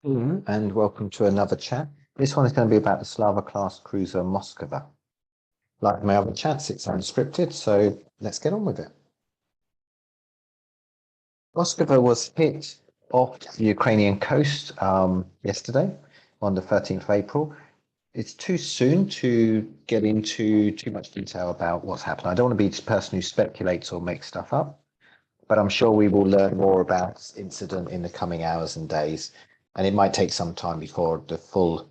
Hello, and welcome to another chat. This one is going to be about the Slava class cruiser Moskva. Like my other chats, it's unscripted, so let's get on with it. Moskva was hit off the Ukrainian coast yesterday on the 13th of April. It's too soon to get into too much detail about what's happened. I don't want to be the person who speculates or makes stuff up, but I'm sure we will learn more about this incident in the coming hours and days, and it might take some time before the full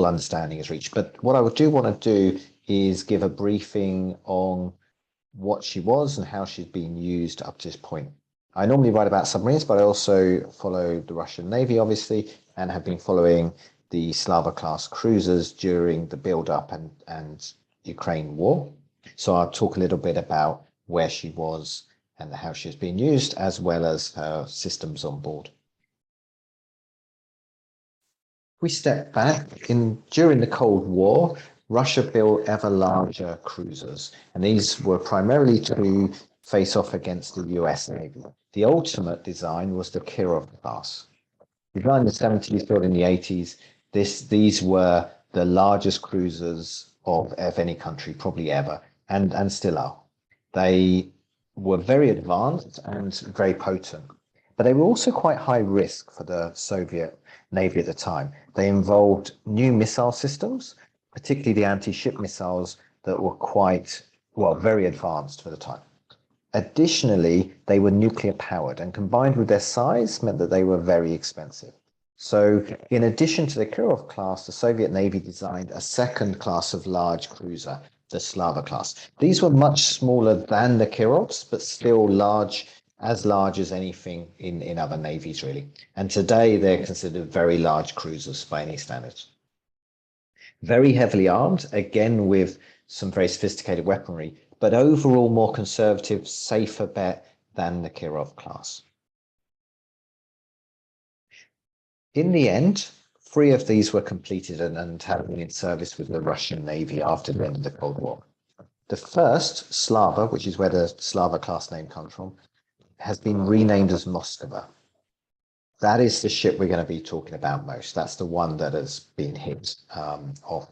understanding is reached. But what I do want to do is give a briefing on what she was and how she's been used up to this point. I normally write about submarines, but I also follow the Russian Navy, obviously, and have been following the Slava class cruisers during the build-up and Ukraine war. So I'll talk a little bit about where she was and how she was being used, as well as her systems on board. We step back during the Cold War, Russia built ever larger cruisers, and these were primarily to face off against the US Navy. The ultimate design was the Kirov class. Designed in the 70s, built in the 80s, these were the largest cruisers of any country, probably ever, and still are. They were very advanced and very potent, but they were also quite high risk for the Soviet Navy at the time. They involved new missile systems, particularly the anti-ship missiles that were very advanced for the time. Additionally, they were nuclear powered, and combined with their size meant that they were very expensive. So in addition to the Kirov class, the Soviet Navy designed a second class of large cruiser, the Slava class. These were much smaller than the Kirovs, but still large as anything in other navies, really. And today they're considered very large cruisers by any standards. Very heavily armed, again with some very sophisticated weaponry, but overall more conservative, safer bet than the Kirov class. In the end, 3 of these were completed and have been in service with the Russian Navy after the end of the Cold War. The first, Slava, which is where the Slava class name comes from, has been renamed as Moskva. That is the ship we're going to be talking about most. That's the one that has been hit off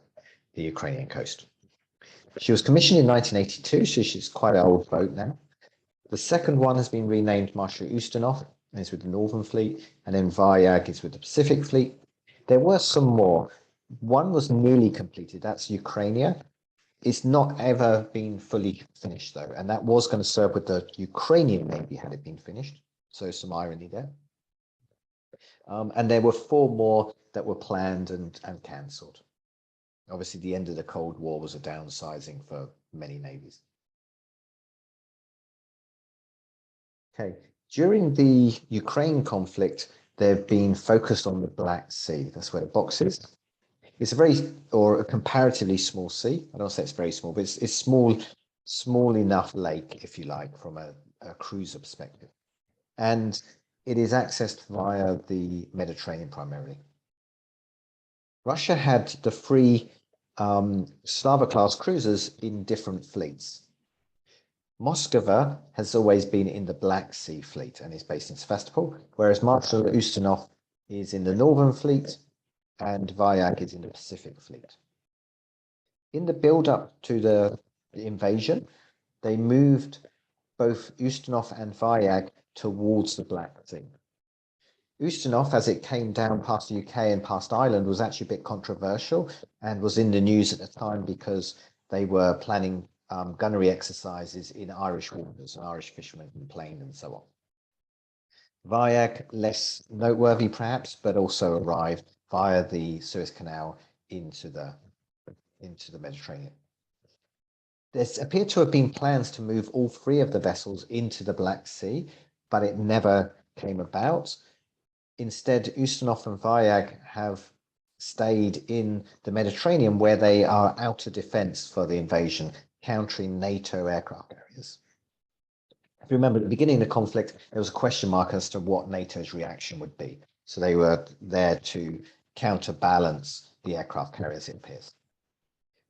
the Ukrainian coast. She was commissioned in 1982, so she's quite an old boat now. The second one has been renamed Marshal Ustinov, and is with the Northern Fleet, and then Varyag is with the Pacific Fleet. There were some more. One was nearly completed, that's Ukrainia. It's not ever been fully finished, though, and that was going to serve with the Ukrainian Navy had it been finished, so some irony there. And there were 4 more that were planned and cancelled. Obviously, the end of the Cold War was a downsizing for many navies. Okay, during the Ukraine conflict, they've been focused on the Black Sea. That's where the box is. It's a comparatively small sea. I don't say it's very small, but it's small enough lake, if you like, from a cruiser perspective. And it is accessed via the Mediterranean primarily. Russia had the 3 Slava class cruisers in different fleets. Moskva has always been in the Black Sea Fleet and is based in Sevastopol, whereas Marshal Ustinov is in the Northern Fleet and Varyag is in the Pacific Fleet. In the build-up to the invasion, they moved both Ustinov and Varyag towards the Black Sea. Ustinov, as it came down past the UK and past Ireland, was actually a bit controversial and was in the news at the time because they were planning gunnery exercises in Irish waters, and Irish fishermen complained and so on. Varyag, less noteworthy perhaps, but also arrived via the Suez Canal into the Mediterranean. There appeared to have been plans to move all 3 of the vessels into the Black Sea, but it never came about. Instead, Ustinov and Varyag have stayed in the Mediterranean, where they are outer defense for the invasion, countering NATO aircraft carriers. If you remember, at the beginning of the conflict, there was a question mark as to what NATO's reaction would be. So they were there to counterbalance the aircraft carriers, it appears.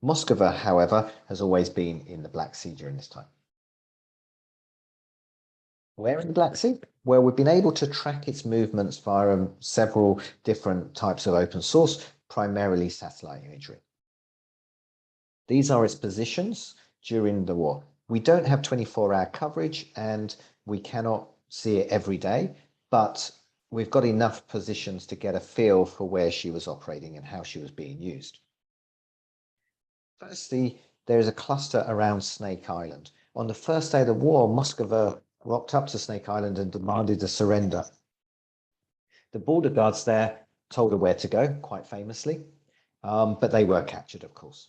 Moskva, however, has always been in the Black Sea during this time. Where in the Black Sea? Well, we've been able to track its movements via several different types of open source, primarily satellite imagery. These are its positions during the war. We don't have 24-hour coverage and we cannot see it every day, but we've got enough positions to get a feel for where she was operating and how she was being used. Firstly, there is a cluster around Snake Island. On the first day of the war, Moskva rocked up to Snake Island and demanded a surrender. The border guards there told her where to go, quite famously, but they were captured, of course.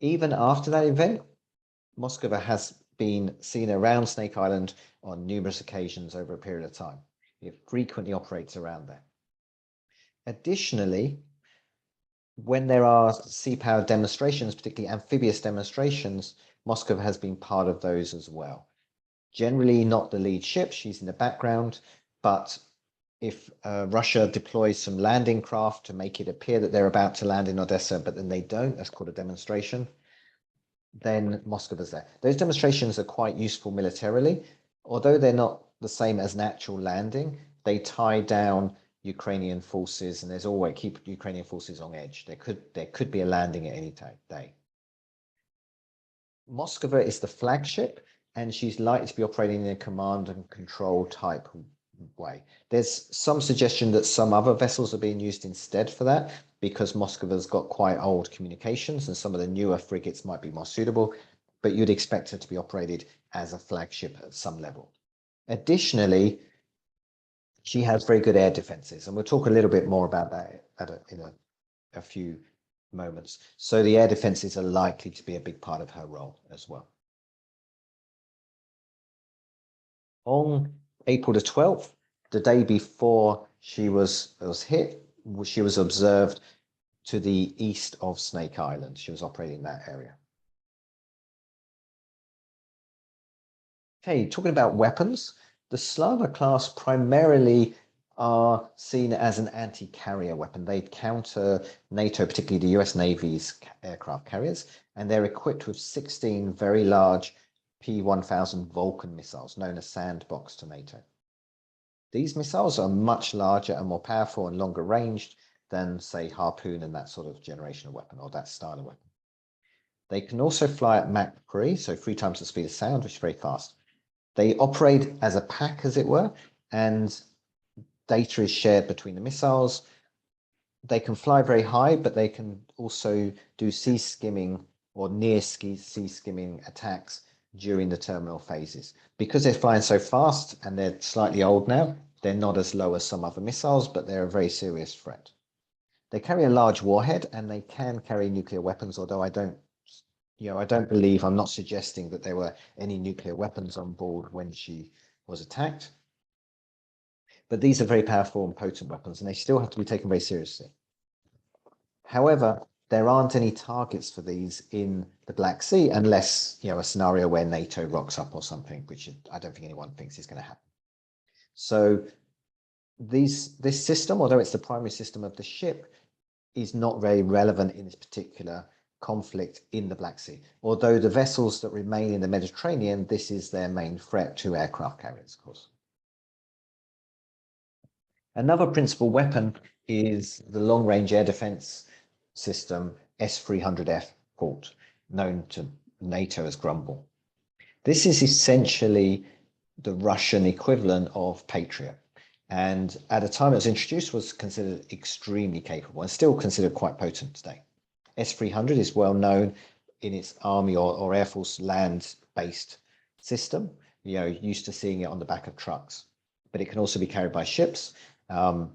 Even after that event, Moskva has been seen around Snake Island on numerous occasions over a period of time. It frequently operates around there. Additionally, when there are sea power demonstrations, particularly amphibious demonstrations, Moskva has been part of those as well. Generally not the lead ship, she's in the background, but if Russia deploys some landing craft to make it appear that they're about to land in Odessa, but then they don't, that's called a demonstration, then Moskva's there. Those demonstrations are quite useful militarily, although they're not the same as an actual landing. They tie down Ukrainian forces, and there's always keep Ukrainian forces on edge. There could be a landing at any day. Moskva is the flagship, and she's likely to be operating in a command and control type way. There's some suggestion that some other vessels are being used instead for that, because Moskva's got quite old communications and some of the newer frigates might be more suitable, but you'd expect her to be operated as a flagship at some level. Additionally, she has very good air defenses, and we'll talk a little bit more about that in a few moments. So the air defenses are likely to be a big part of her role as well. On April the 12th, the day before she was hit, she was observed to the east of Snake Island. She was operating in that area. Okay, talking about weapons, the Slava class primarily are seen as an anti-carrier weapon. They counter NATO, particularly the US Navy's aircraft carriers, and they're equipped with 16 very large P-1000 Vulcan missiles, known as sandbox to NATO. These missiles are much larger and more powerful and longer ranged than, say, Harpoon and that sort of generation of weapon, or that style of weapon. They can also fly at Mach 3, so 3 times the speed of sound, which is very fast. They operate as a pack, as it were, and data is shared between the missiles. They can fly very high, but they can also do sea skimming or near sea skimming attacks during the terminal phases. Because they're flying so fast and they're slightly old now, they're not as low as some other missiles, but they're a very serious threat. They carry a large warhead and they can carry nuclear weapons, although I don't believe, I'm not suggesting that there were any nuclear weapons on board when she was attacked. But these are very powerful and potent weapons, and they still have to be taken very seriously. However, there aren't any targets for these in the Black Sea unless, a scenario where NATO rocks up or something, which I don't think anyone thinks is going to happen. So this system, although it's the primary system of the ship, is not very relevant in this particular conflict in the Black Sea. Although the vessels that remain in the Mediterranean, this is their main threat to aircraft carriers, of course. Another principal weapon is the long-range air defense system S-300F Fort, known to NATO as Grumble. This is essentially the Russian equivalent of Patriot, and at the time it was introduced was considered extremely capable and still considered quite potent today. S-300 is well known in its Army or Air Force land-based system, used to seeing it on the back of trucks, but it can also be carried by ships,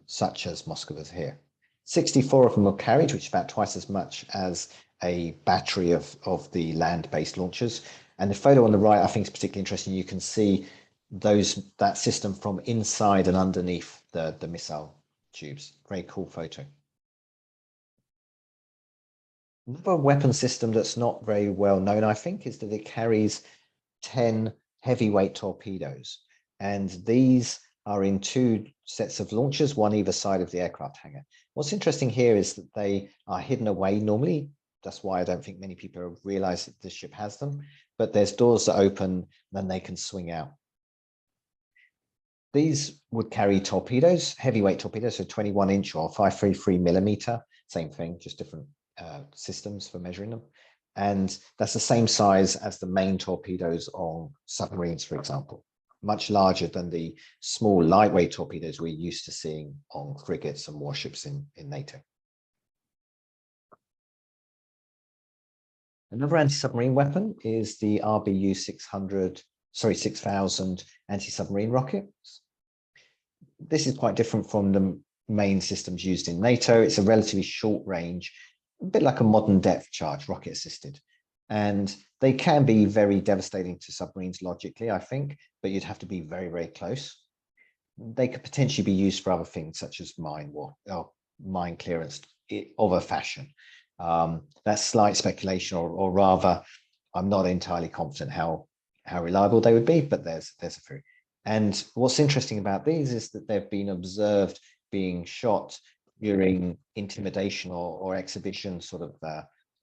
such as Moskva's here. 64 of them were carried, which is about twice as much as a battery of the land-based launchers. And the photo on the right, I think, is particularly interesting. You can see that system from inside and underneath the missile tubes. Very cool photo. Another weapon system that's not very well known, I think, is that it carries 10 heavyweight torpedoes. And these are in 2 sets of launchers, one either side of the aircraft hangar. What's interesting here is that they are hidden away normally. That's why I don't think many people have realized that this ship has them, but there's doors that open, then they can swing out. These would carry torpedoes, heavyweight torpedoes, so 21-inch or 533 millimeter, same thing, just different systems for measuring them. And that's the same size as the main torpedoes on submarines, for example, much larger than the small lightweight torpedoes we're used to seeing on frigates and warships in NATO. Another anti-submarine weapon is the RBU 6000 anti-submarine rockets. This is quite different from the main systems used in NATO. It's a relatively short range, a bit like a modern depth charge, rocket assisted. And they can be very devastating to submarines logically, I think, but you'd have to be very, very close. They could potentially be used for other things such as mine clearance of a fashion. That's slight speculation, or rather, I'm not entirely confident how reliable they would be, but there's a few. And what's interesting about these is that they've been observed being shot during intimidation or exhibition sort of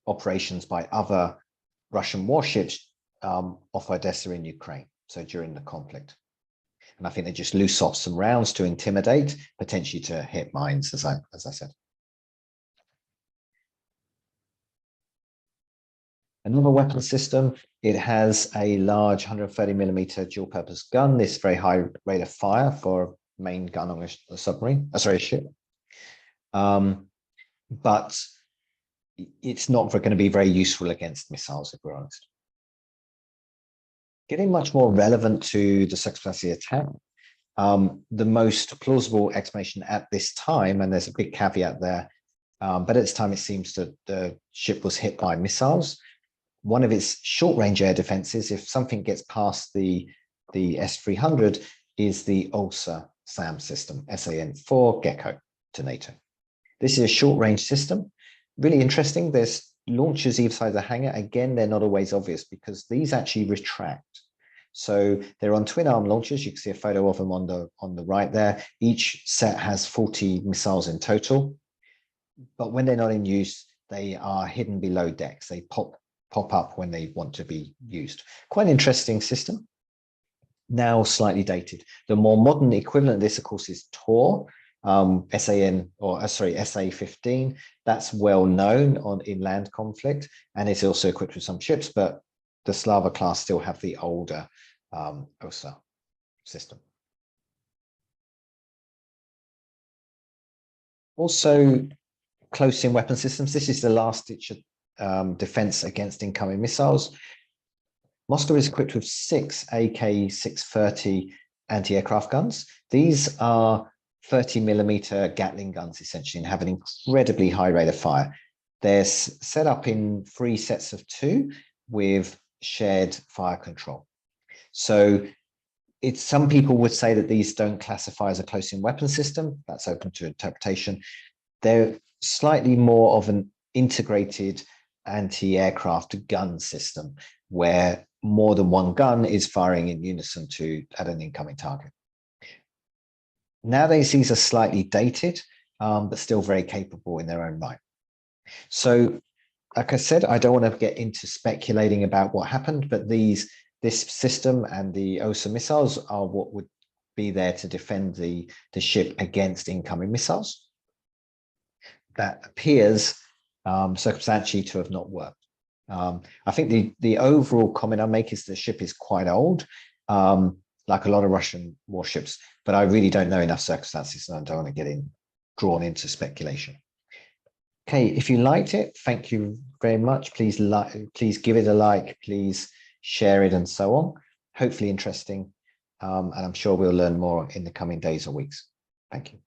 operations by other Russian warships off Odessa in Ukraine, so during the conflict. And I think they just loose off some rounds to intimidate, potentially to hit mines, as I said. Another weapon system, it has a large 130 millimeter dual purpose gun. This very high rate of fire for main gun on a submarine, sorry, a ship. But it's not going to be very useful against missiles, if we're honest. Getting much more relevant to the circumstances of attack, the most plausible explanation at this time, and there's a big caveat there, but at this time it seems that the ship was hit by missiles. One of its short-range air defenses, if something gets past the S-300, is the ULSA SAM system, SAN-4 Gecko to NATO. This is a short-range system, really interesting. There's launchers either side of the hangar. Again, they're not always obvious because these actually retract. So they're on twin-arm launchers. You can see a photo of them on the right there. Each set has 40 missiles in total, but when they're not in use, they are hidden below decks. They pop up when they want to be used. Quite an interesting system. Now slightly dated. The more modern equivalent of this, of course, is Tor, SA-15. That's well known in land conflict, and it's also equipped with some ships, but the Slava class still have the older ULSA system. Also, close-in weapon systems. This is the last-ditch defense against incoming missiles. Moskva is equipped with 6 AK-630 anti-aircraft guns. These are 30 millimeter Gatling guns, essentially, and have an incredibly high rate of fire. They're set up in 3 sets of 2 with shared fire control. So some people would say that these don't classify as a close-in weapon system. That's open to interpretation. They're slightly more of an integrated anti-aircraft gun system where more than one gun is firing in unison at an incoming target. Nowadays, these are slightly dated, but still very capable in their own right. So, like I said, I don't want to get into speculating about what happened, but this system and the ULSA missiles are what would be there to defend the ship against incoming missiles. That appears circumstantially to have not worked. I think the overall comment I make is the ship is quite old, like a lot of Russian warships, but I really don't know enough circumstances, and I don't want to get drawn into speculation. Okay, if you liked it, thank you very much. Please give it a like, please share it, and so on. Hopefully interesting, and I'm sure we'll learn more in the coming days or weeks. Thank you.